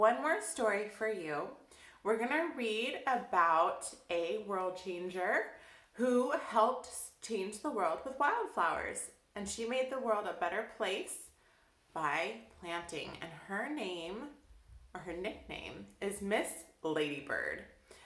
One more story for you. We're going to read about a world changer who helped change the world with wildflowers. And she made the world a better place by planting. And her name, or her nickname, is Miss Ladybird.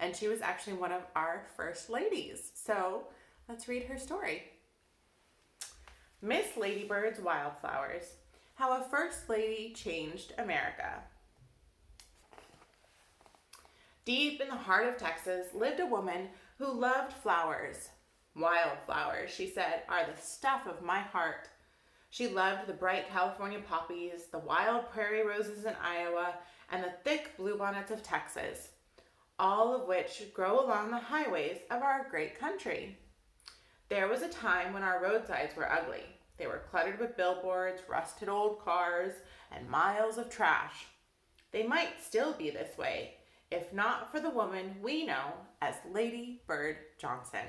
And she was actually one of our first ladies. So let's read her story. Miss Ladybird's Wildflowers. How a First Lady Changed America. Deep in the heart of Texas lived a woman who loved flowers. Wildflowers, she said, are the stuff of my heart. She loved the bright California poppies, the wild prairie roses in Iowa, and the thick bluebonnets of Texas, all of which grow along the highways of our great country. There was a time when our roadsides were ugly. They were cluttered with billboards, rusted old cars, and miles of trash. They might still be this way, if not for the woman we know as Ladybird Johnson.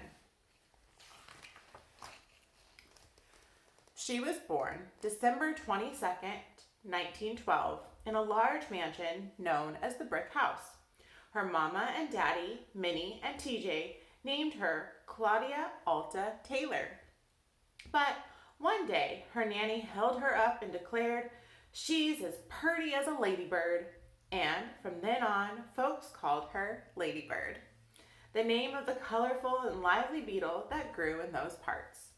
She was born December 22nd, 1912, in a large mansion known as the Brick House. Her mama and daddy, Minnie and TJ, named her Claudia Alta Taylor. But one day, her nanny held her up and declared, "She's as purty as a ladybird." And from then on, folks called her Ladybird, the name of the colorful and lively beetle that grew in those parts.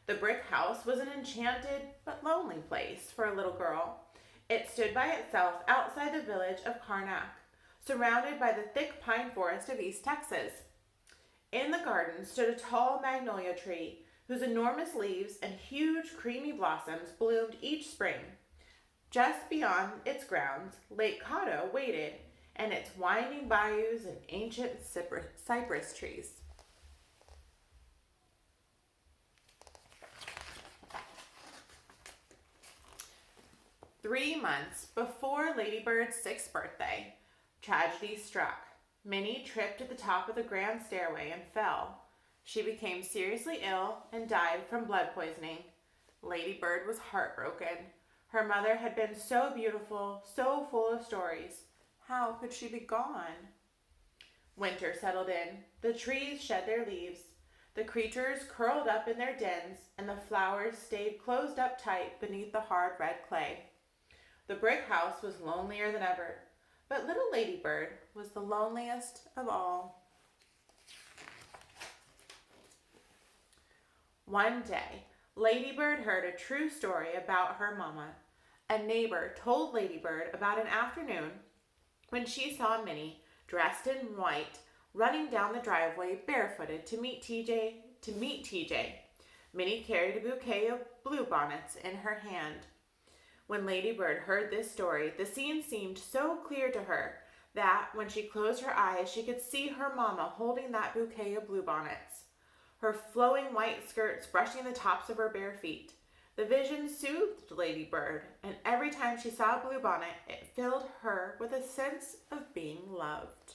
The Brick House was an enchanted but lonely place for a little girl. It stood by itself outside the village of Karnak, surrounded by the thick pine forest of East Texas. In the garden stood a tall magnolia tree whose enormous leaves and huge creamy blossoms bloomed each spring. Just beyond its grounds, Lake Cotto waited, and its winding bayous and ancient cypress trees. Three months before Ladybird's 6th birthday, tragedy struck. Minnie tripped at the top of the grand stairway and fell. She became seriously ill and died from blood poisoning. Ladybird was heartbroken. Her mother had been so beautiful, so full of stories. How could she be gone? Winter settled in. The trees shed their leaves. The creatures curled up in their dens, and the flowers stayed closed up tight beneath the hard red clay. The brick house was lonelier than ever, but little Ladybird was the loneliest of all. One day, Ladybird heard a true story about her mama. A neighbor told Ladybird about an afternoon when she saw Minnie, dressed in white, running down the driveway barefooted to meet TJ. Minnie carried a bouquet of bluebonnets in her hand. When Ladybird heard this story, the scene seemed so clear to her that when she closed her eyes, she could see her mama holding that bouquet of bluebonnets, her flowing white skirts brushing the tops of her bare feet. The vision soothed Ladybird, and every time she saw a bluebonnet, it filled her with a sense of being loved.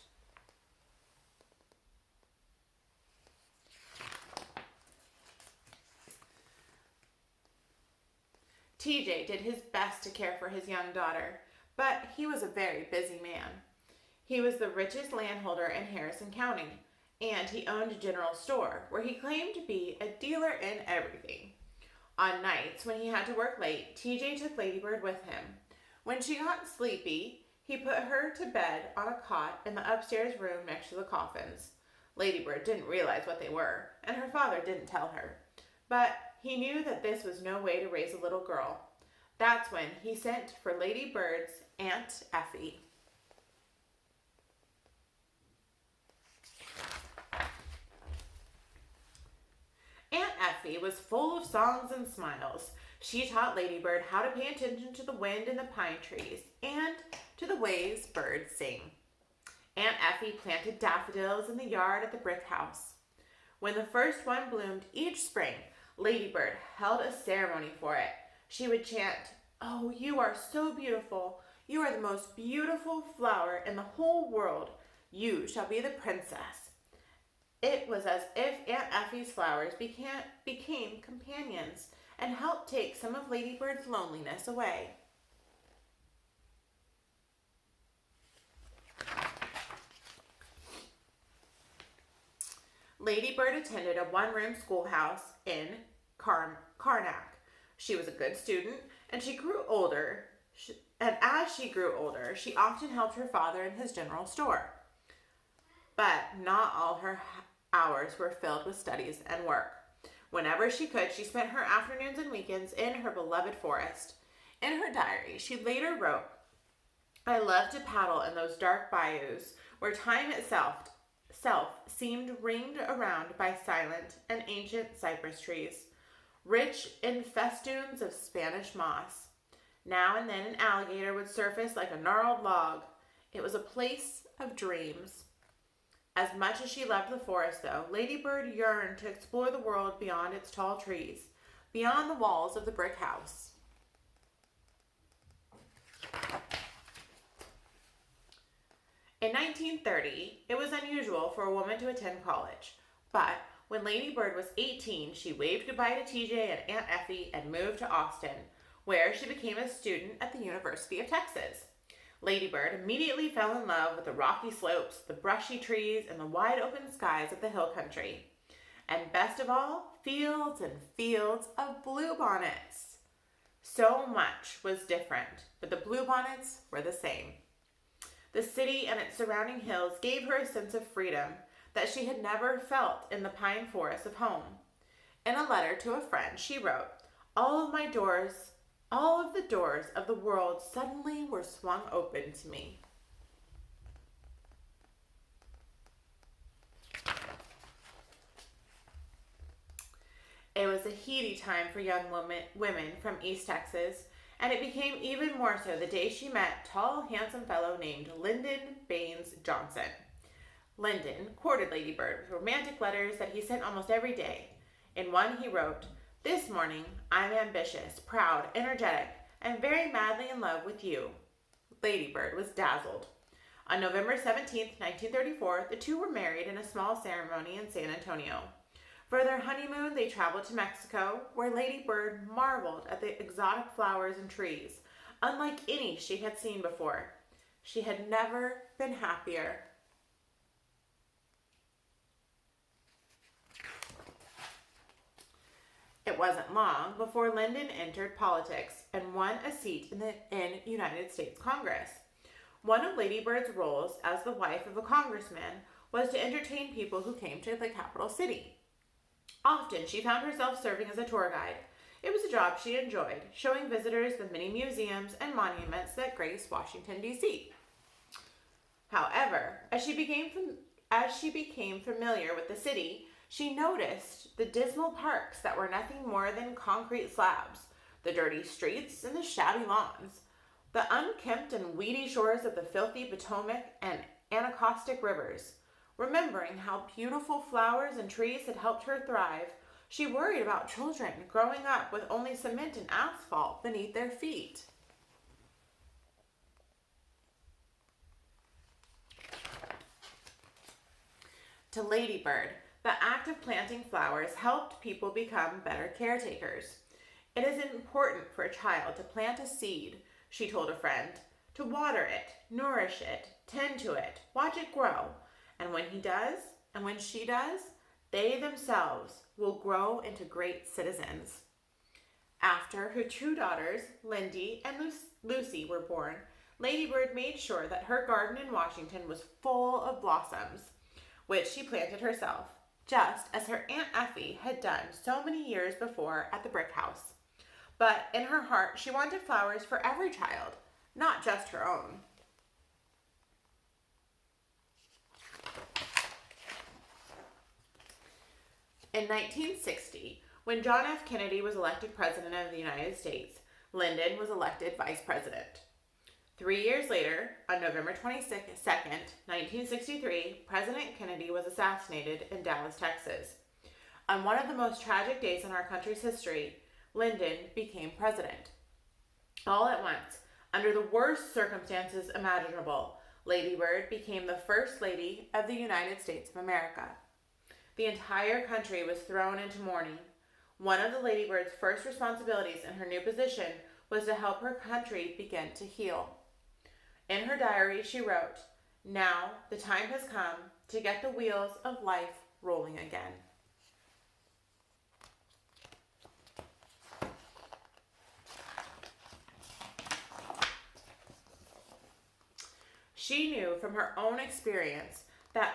TJ did his best to care for his young daughter, but he was a very busy man. He was the richest landholder in Harrison County, and he owned a general store where he claimed to be a dealer in everything. On nights when he had to work late, TJ took Ladybird with him. When she got sleepy, he put her to bed on a cot in the upstairs room next to the coffins. Ladybird didn't realize what they were, and her father didn't tell her. But he knew that this was no way to raise a little girl. That's when he sent for Ladybird's Aunt Effie. Aunt Effie was full of songs and smiles. She taught Ladybird how to pay attention to the wind in the pine trees and to the ways birds sing. Aunt Effie planted daffodils in the yard at the brick house. When the first one bloomed each spring, Ladybird held a ceremony for it. She would chant, "Oh, you are so beautiful. You are the most beautiful flower in the whole world. You shall be the princess." It was as if Aunt Effie's flowers became companions and helped take some of Ladybird's loneliness away. Lady Bird attended a one-room schoolhouse in Karnak. She was a good student, and she grew older. And as she grew older, she often helped her father in his general store. But not all her hours were filled with studies and work. Whenever she could, she spent her afternoons and weekends in her beloved forest. In her diary, she later wrote, "I love to paddle in those dark bayous where time itself seemed ringed around by silent and ancient cypress trees, rich in festoons of Spanish moss. Now and then an alligator would surface like a gnarled log. It was a place of dreams." As much as she loved the forest, though, Lady Bird yearned to explore the world beyond its tall trees, beyond the walls of the brick house. In 1930, it was unusual for a woman to attend college, but when Lady Bird was 18, she waved goodbye to TJ and Aunt Effie and moved to Austin, where she became a student at the University of Texas. Lady Bird immediately fell in love with the rocky slopes, the brushy trees, and the wide open skies of the hill country. And best of all, fields and fields of bluebonnets. So much was different, but the bluebonnets were the same. The city and its surrounding hills gave her a sense of freedom that she had never felt in the pine forests of home. In a letter to a friend, she wrote, all of the doors of the world suddenly were swung open to me." It was a heady time for young women from East Texas, and it became even more so the day she met a tall, handsome fellow named Lyndon Johnson. Lyndon courted Lady Bird with romantic letters that he sent almost every day. In one he wrote, "This morning I'm ambitious, proud, energetic, and very madly in love with you." Lady Bird was dazzled. On November 17th, 1934, the two were married in a small ceremony in San Antonio. For their honeymoon, they traveled to Mexico, where Lady Bird marveled at the exotic flowers and trees, unlike any she had seen before. She had never been happier. It wasn't long before Lyndon entered politics and won a seat in the United States Congress. One of Lady Bird's roles as the wife of a congressman was to entertain people who came to the capital city. Often she found herself serving as a tour guide. It was a job she enjoyed, showing visitors the many museums and monuments that grace Washington, D.C. However, as she became familiar with the city, she noticed the dismal parks that were nothing more than concrete slabs, the dirty streets and the shabby lawns, the unkempt and weedy shores of the filthy Potomac and Anacostic rivers. Remembering how beautiful flowers and trees had helped her thrive, she worried about children growing up with only cement and asphalt beneath their feet. To Lady Bird, the act of planting flowers helped people become better caretakers. "It is important for a child to plant a seed," she told a friend, "to water it, nourish it, tend to it, watch it grow. And when he does, and when she does, they themselves will grow into great citizens." After her two daughters, Lindy and Lucy, were born, Lady Bird made sure that her garden in Washington was full of blossoms, which she planted herself, just as her Aunt Effie had done so many years before at the brick house. But in her heart, she wanted flowers for every child, not just her own. In 1960, when John F. Kennedy was elected President of the United States, Lyndon was elected Vice President. 3 years later, on November 22nd, 1963, President Kennedy was assassinated in Dallas, Texas. On one of the most tragic days in our country's history, Lyndon became president. All at once, under the worst circumstances imaginable, Lady Bird became the First Lady of the United States of America. The entire country was thrown into mourning. One of the Lady Bird's first responsibilities in her new position was to help her country begin to heal. In her diary, she wrote, "Now the time has come to get the wheels of life rolling again. She knew from her own experience that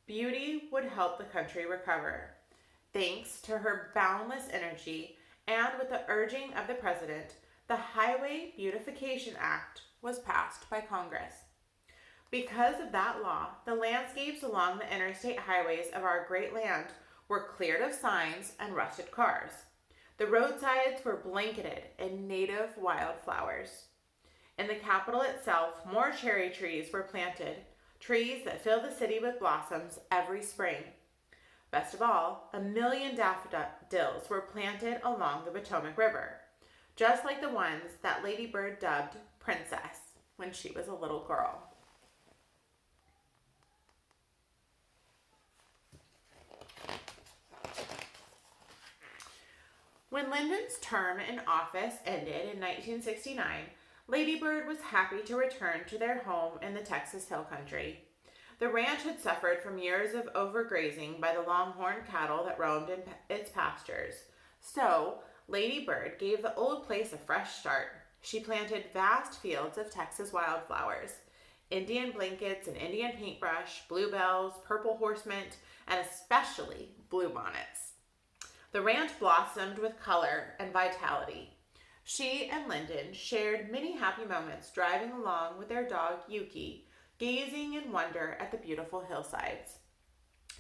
beauty would help the country recover. Thanks to her boundless energy and with the urging of the president, the Highway Beautification Act was passed by Congress. Because of that law, the landscapes along the interstate highways of our great land were cleared of signs and rusted cars. The roadsides were blanketed in native wildflowers. In the capital itself, more cherry trees were planted, trees that fill the city with blossoms every spring. Best of all, 1 million daffodils were planted along the Potomac River, just like the ones that Ladybird dubbed Princess when she was a little girl. When Lyndon's term in office ended in 1969, Ladybird was happy to return to their home in the Texas Hill Country. The ranch had suffered from years of overgrazing by the longhorn cattle that roamed in its pastures. So, Ladybird gave the old place a fresh start. She planted vast fields of Texas wildflowers, Indian blankets and Indian paintbrush, bluebells, purple horsemint, and especially bluebonnets. The ranch blossomed with color and vitality. She and Lyndon shared many happy moments driving along with their dog Yuki, gazing in wonder at the beautiful hillsides.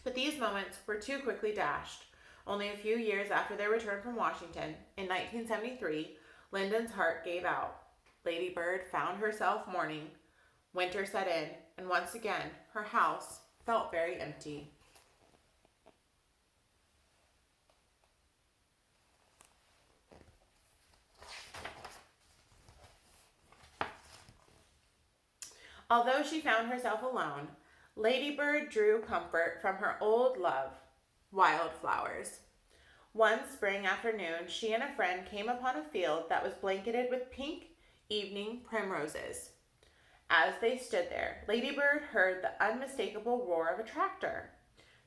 But these moments were too quickly dashed. Only a few years after their return from Washington, in 1973, Lyndon's heart gave out. Ladybird found herself mourning. Winter set in, and once again, her house felt very empty. Although she found herself alone, Ladybird drew comfort from her old love, wildflowers. One spring afternoon, she and a friend came upon a field that was blanketed with pink evening primroses. As they stood there, Ladybird heard the unmistakable roar of a tractor.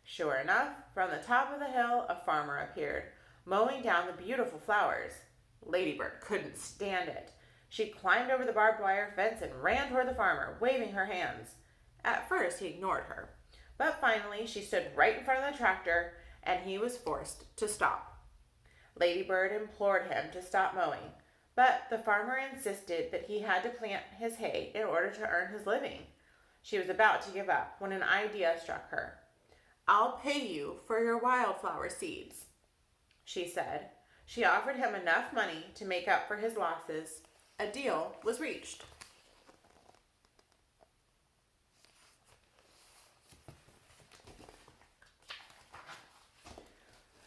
Sure enough, from the top of the hill, a farmer appeared, mowing down the beautiful flowers. Ladybird couldn't stand it. She climbed over the barbed wire fence and ran toward the farmer, waving her hands. At first, he ignored her, but finally she stood right in front of the tractor, and he was forced to stop. Ladybird implored him to stop mowing, but the farmer insisted that he had to plant his hay in order to earn his living. She was about to give up when an idea struck her. "I'll pay you for your wildflower seeds," she said. She offered him enough money to make up for his losses. A deal was reached.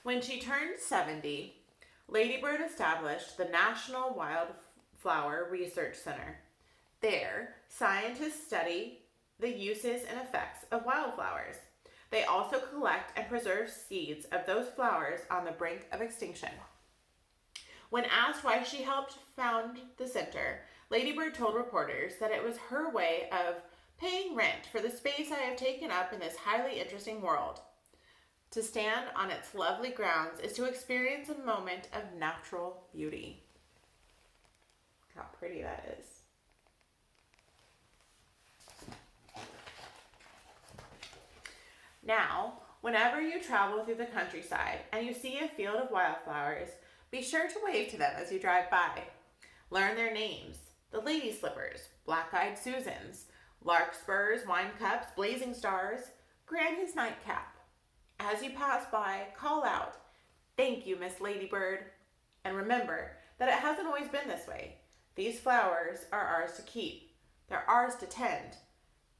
When she turned 70, Ladybird established the National Wildflower Research Center. There, scientists study the uses and effects of wildflowers. They also collect and preserve seeds of those flowers on the brink of extinction. When asked why she helped found the center, Ladybird told reporters that it was her way of paying rent for the space I have taken up in this highly interesting world. To stand on its lovely grounds is to experience a moment of natural beauty. How pretty that is. Now, whenever you travel through the countryside and you see a field of wildflowers, be sure to wave to them as you drive by. Learn their names: the Lady Slippers, Black-Eyed Susans, Larkspurs, Wine Cups, Blazing Stars, Granny's Nightcap. As you pass by, call out, "Thank you, Miss Ladybird." And remember that it hasn't always been this way. These flowers are ours to keep. They're ours to tend.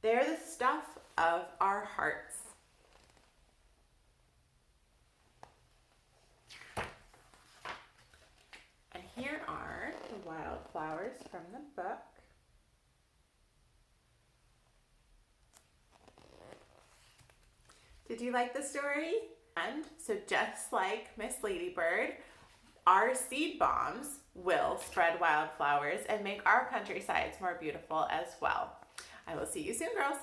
They're the stuff of our hearts. And here are the wildflowers from the book. Did you like the story? And so just like Miss Ladybird, our seed bombs will spread wildflowers and make our countrysides more beautiful as well. I will see you soon, girls.